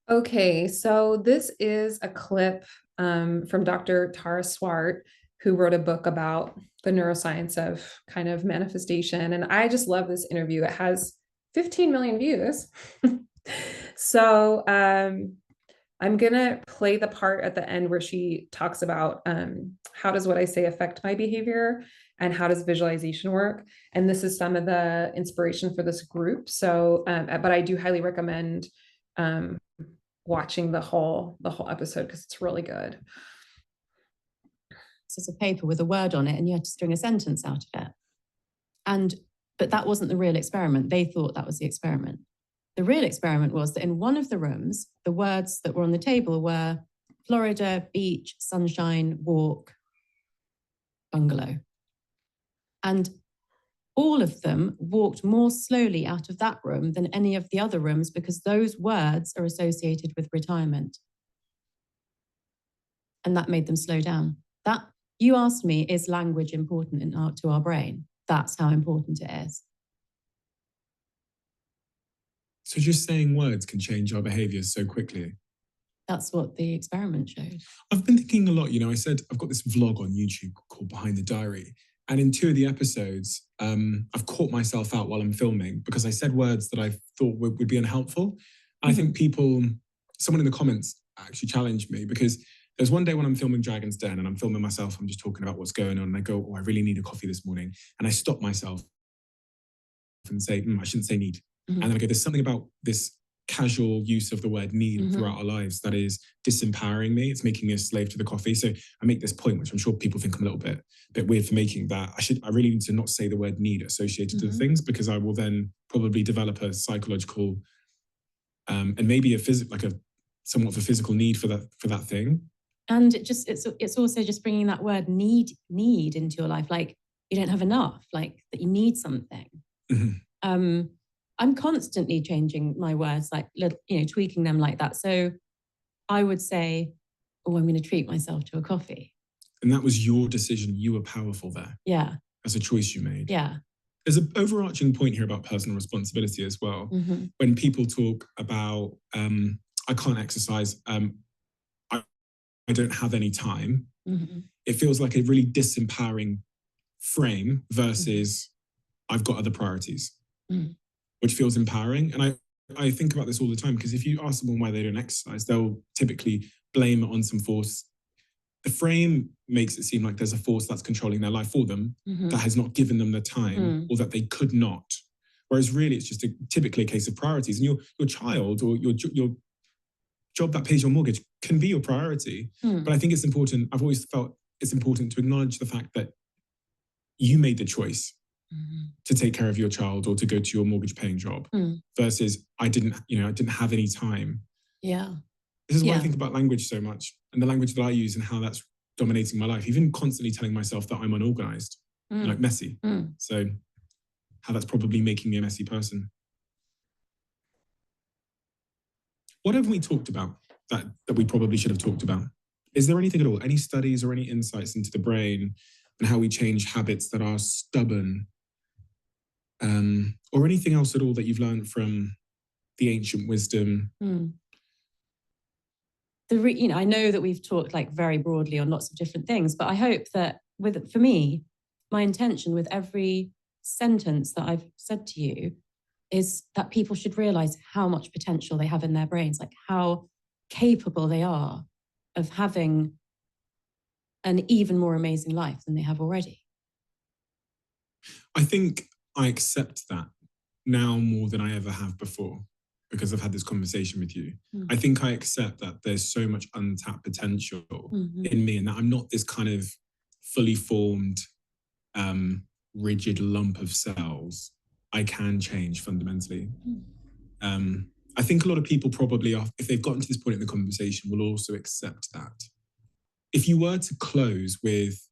Okay, so this is a clip from Dr. Tara Swart, who wrote a book about the neuroscience of kind of manifestation. And I just love this interview. It has 15 million views. So I'm gonna play the part at the end where she talks about how does what I say affect my behavior and how does visualization work. And this is some of the inspiration for this group. So, but I do highly recommend um, watching the whole episode because it's really good. It's a paper with a word on it, and you had to string a sentence out of it. But that wasn't the real experiment. They thought that was the experiment. The real experiment was that in one of the rooms, the words that were on the table were Florida, beach, sunshine, walk, bungalow. And all of them walked more slowly out of that room than any of the other rooms because those words are associated with retirement. And that made them slow down. That, you asked me, is language important to our brain? That's how important it is. So just saying words can change our behaviours so quickly. That's what the experiment showed. I've been thinking a lot, I said I've got this vlog on YouTube called Behind the Diary. And in 2 of the episodes, I've caught myself out while I'm filming because I said words that I thought would be unhelpful. I think someone in the comments actually challenged me because there's one day when I'm filming Dragon's Den and I'm filming myself, I'm just talking about what's going on and I go, I really need a coffee this morning. And I stop myself and say, I shouldn't say need. And then I go, there's something about this casual use of the word need throughout our lives that is disempowering me. It's making me a slave to the coffee. So I make this point, which I'm sure people think I'm a little bit weird for making, that I really need to not say the word need associated to the things because I will then probably develop a psychological and maybe somewhat of a physical need for that thing. And it's also just bringing that word need into your life, like you don't have enough, like that you need something. I'm constantly changing my words, like tweaking them like that. So I would say, I'm going to treat myself to a coffee. And that was your decision. You were powerful there. Yeah. As a choice you made. Yeah. There's an overarching point here about personal responsibility as well. When people talk about, I can't exercise, I don't have any time, it feels like a really disempowering frame versus I've got other priorities. Which feels empowering. And I think about this all the time because if you ask someone why they don't exercise, they'll typically blame it on some force. The frame makes it seem like there's a force that's controlling their life for them that has not given them the time or that they could not. Whereas really it's just typically a case of priorities. And your child or your job that pays your mortgage can be your priority. But I think it's important, I've always felt it's important to acknowledge the fact that you made the choice to take care of your child or to go to your mortgage paying job versus I didn't have any time. Yeah. This is why I think about language so much and the language that I use and how that's dominating my life, even constantly telling myself that I'm unorganized, like messy. So how that's probably making me a messy person. What haven't we talked about that we probably should have talked about? Is there anything at all, any studies or any insights into the brain and how we change habits that are stubborn? Or anything else at all that you've learned from the ancient wisdom? I know that we've talked like very broadly on lots of different things, but I hope that for me, my intention with every sentence that I've said to you is that people should realize how much potential they have in their brains, like how capable they are of having an even more amazing life than they have already. I think I accept that now more than I ever have before because I've had this conversation with you. I think I accept that there's so much untapped potential in me and that I'm not this kind of fully formed, rigid lump of cells. I can change fundamentally. I think a lot of people probably, if they've gotten to this point in the conversation, will also accept that. If you were to close with,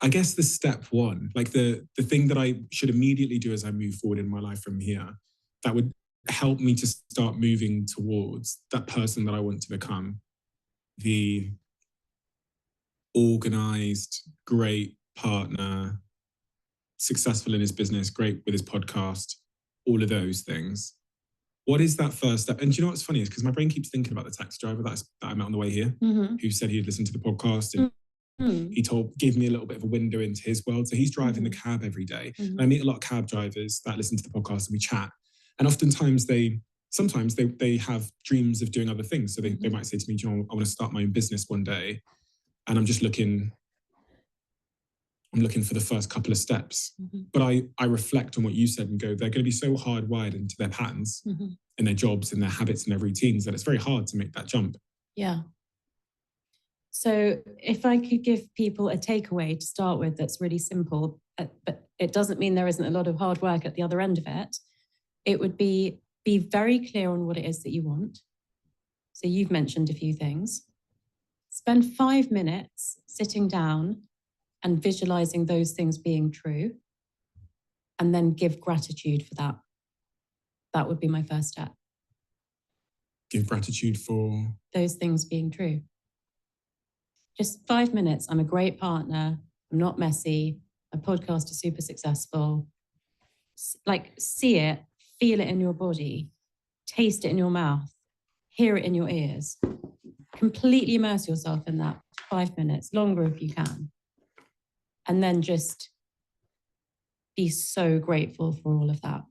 I guess the step one, like the thing that I should immediately do as I move forward in my life from here, that would help me to start moving towards that person that I want to become, the organized, great partner, successful in his business, great with his podcast, all of those things. What is that first step? And do you know what's funny is because my brain keeps thinking about the taxi driver that I met on the way here, who said he had listened to the podcast and he gave me a little bit of a window into his world. So he's driving the cab every day. And I meet a lot of cab drivers that listen to the podcast and we chat. And oftentimes sometimes they have dreams of doing other things. So they might say to me, I want to start my own business one day. And I'm looking for the first couple of steps. But I reflect on what you said and go, they're going to be so hardwired into their patterns and their jobs and their habits and their routines that it's very hard to make that jump. Yeah. So if I could give people a takeaway to start with that's really simple, but it doesn't mean there isn't a lot of hard work at the other end of it, it would be very clear on what it is that you want. So you've mentioned a few things. Spend 5 minutes sitting down and visualizing those things being true, and then give gratitude for that. That would be my first step. Give gratitude for those things being true. Just 5 minutes. I'm a great partner. I'm not messy. My podcast is super successful. Like, see it, feel it in your body, taste it in your mouth, hear it in your ears. Completely immerse yourself in that 5 minutes, longer if you can. And then just be so grateful for all of that.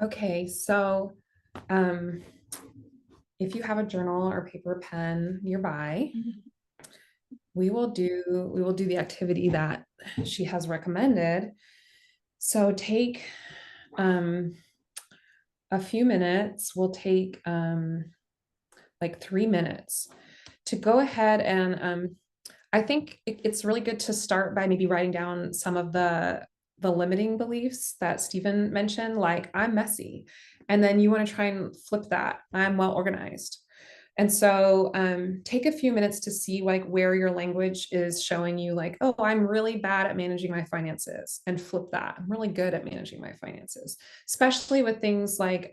Okay, so if you have a journal or paper pen nearby, we will do the activity that she has recommended. So take a few minutes. We'll take like 3 minutes to go ahead and I think it's really good to start by maybe writing down some of the limiting beliefs that Stephen mentioned, like I'm messy. And then you want to try and flip that. I'm well organized. And so take a few minutes to see like where your language is showing you like, oh, I'm really bad at managing my finances, and flip that. I'm really good at managing my finances, especially with things like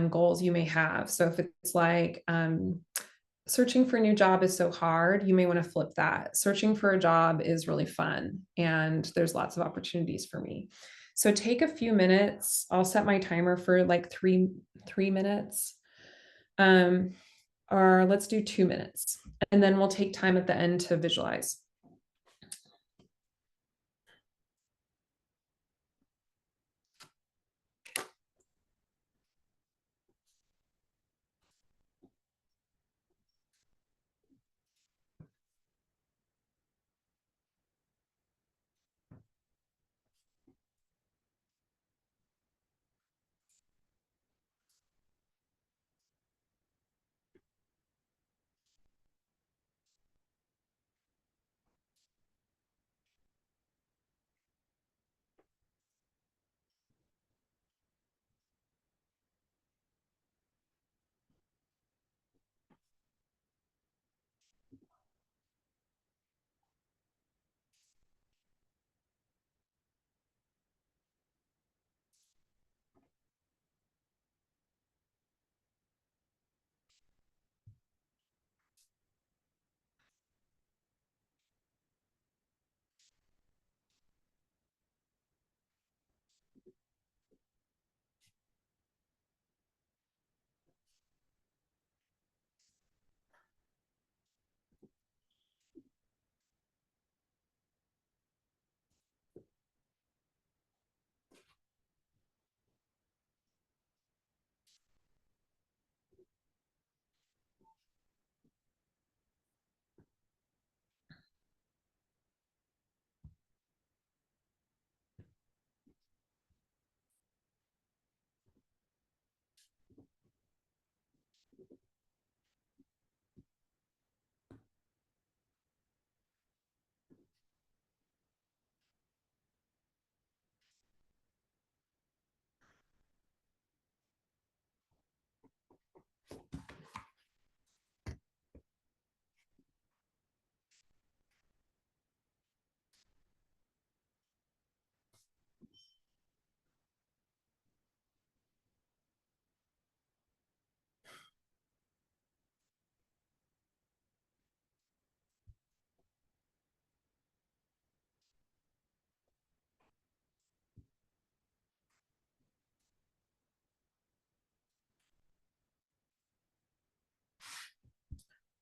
goals you may have. So if it's like searching for a new job is so hard, you may want to flip that. Searching for a job is really fun and there's lots of opportunities for me. So take a few minutes. I'll set my timer for like three minutes. Or let's do 2 minutes. And then we'll take time at the end to visualize.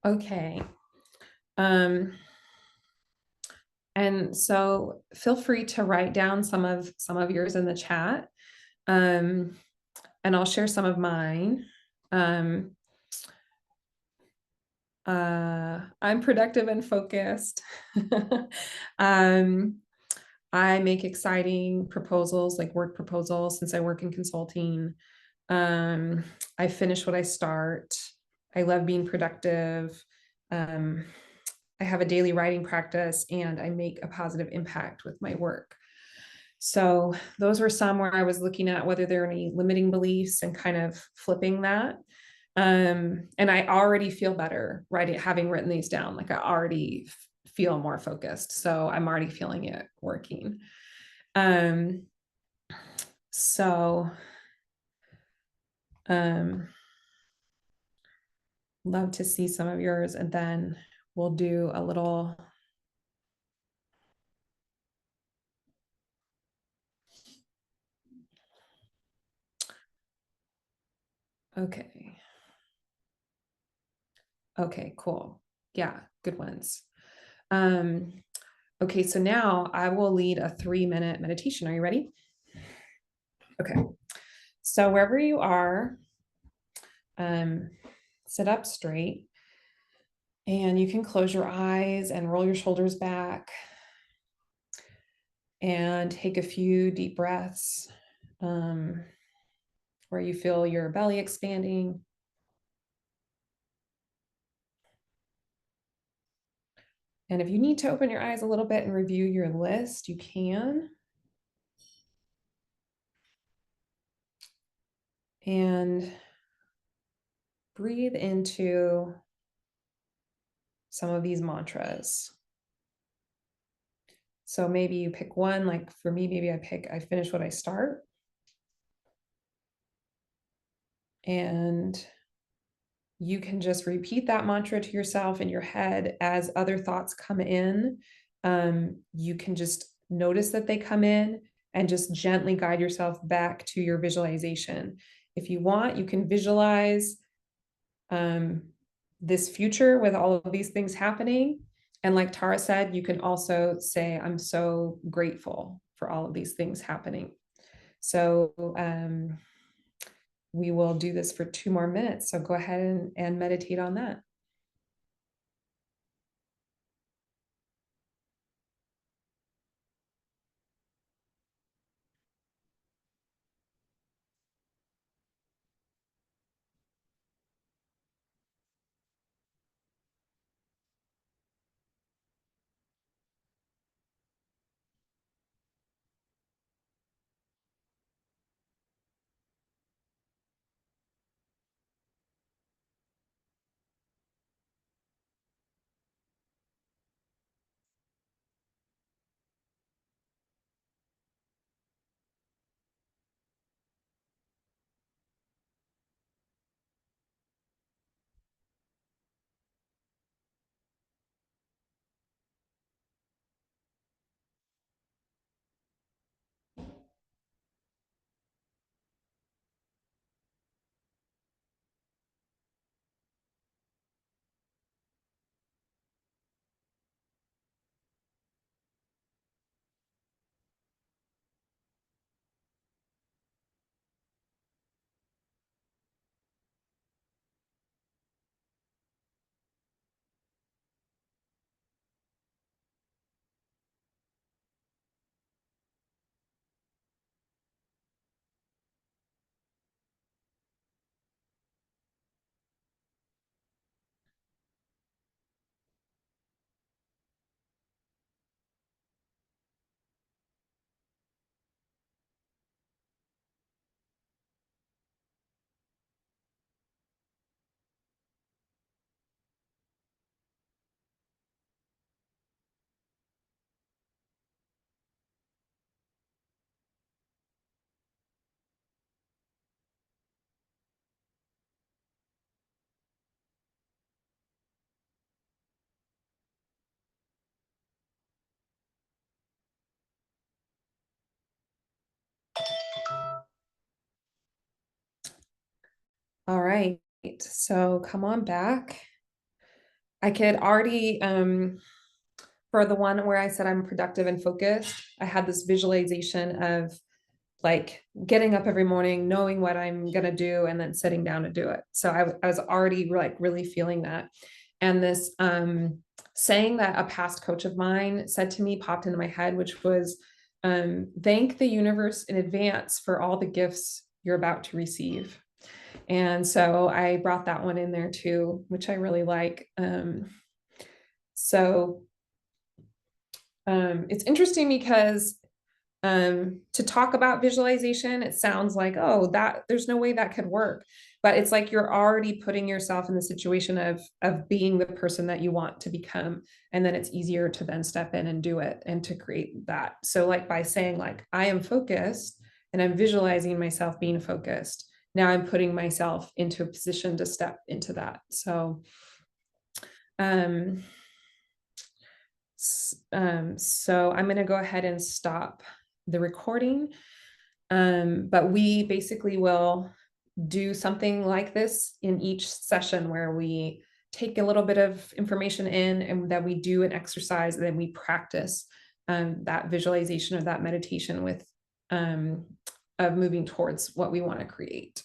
Okay. And so feel free to write down some of yours in the chat. And I'll share some of mine. I'm productive and focused. I make exciting proposals, like work proposals, since I work in consulting. I finish what I start. I love being productive. I have a daily writing practice, and I make a positive impact with my work. So those were some where I was looking at whether there are any limiting beliefs and kind of flipping that. And I already feel better having written these down. Like I already feel more focused. So I'm already feeling it working. So love to see some of yours, and then we'll do a little. Okay. Okay, cool. Yeah, good ones. Okay, so now I will lead a 3-minute meditation. Are you ready? Okay. So wherever you are, sit up straight, and you can close your eyes and roll your shoulders back and take a few deep breaths where you feel your belly expanding. And if you need to open your eyes a little bit and review your list, you can. And breathe into some of these mantras. So maybe you pick one, like for me, maybe I finish what I start. And you can just repeat that mantra to yourself in your head as other thoughts come in. You can just notice that they come in and just gently guide yourself back to your visualization. If you want, you can visualize this future with all of these things happening. And like Tara said, you can also say, I'm so grateful for all of these things happening. So we will do this for 2 more minutes. So go ahead and meditate on that. All right, so come on back. I could already, for the one where I said I'm productive and focused, I had this visualization of like getting up every morning, knowing what I'm going to do, and then sitting down to do it. So I was already like really feeling that. And this saying that a past coach of mine said to me popped into my head, which was, thank the universe in advance for all the gifts you're about to receive. And so I brought that one in there too, which I really like. So it's interesting because to talk about visualization, it sounds like, oh, that there's no way that could work. But it's like you're already putting yourself in the situation of being the person that you want to become. And then it's easier to then step in and do it and to create that. So like by saying like, I am focused and I'm visualizing myself being focused. Now I'm putting myself into a position to step into that. So, so I'm going to go ahead and stop the recording. But we basically will do something like this in each session where we take a little bit of information in and that we do an exercise, and then we practice that visualization or that meditation with of moving towards what we want to create.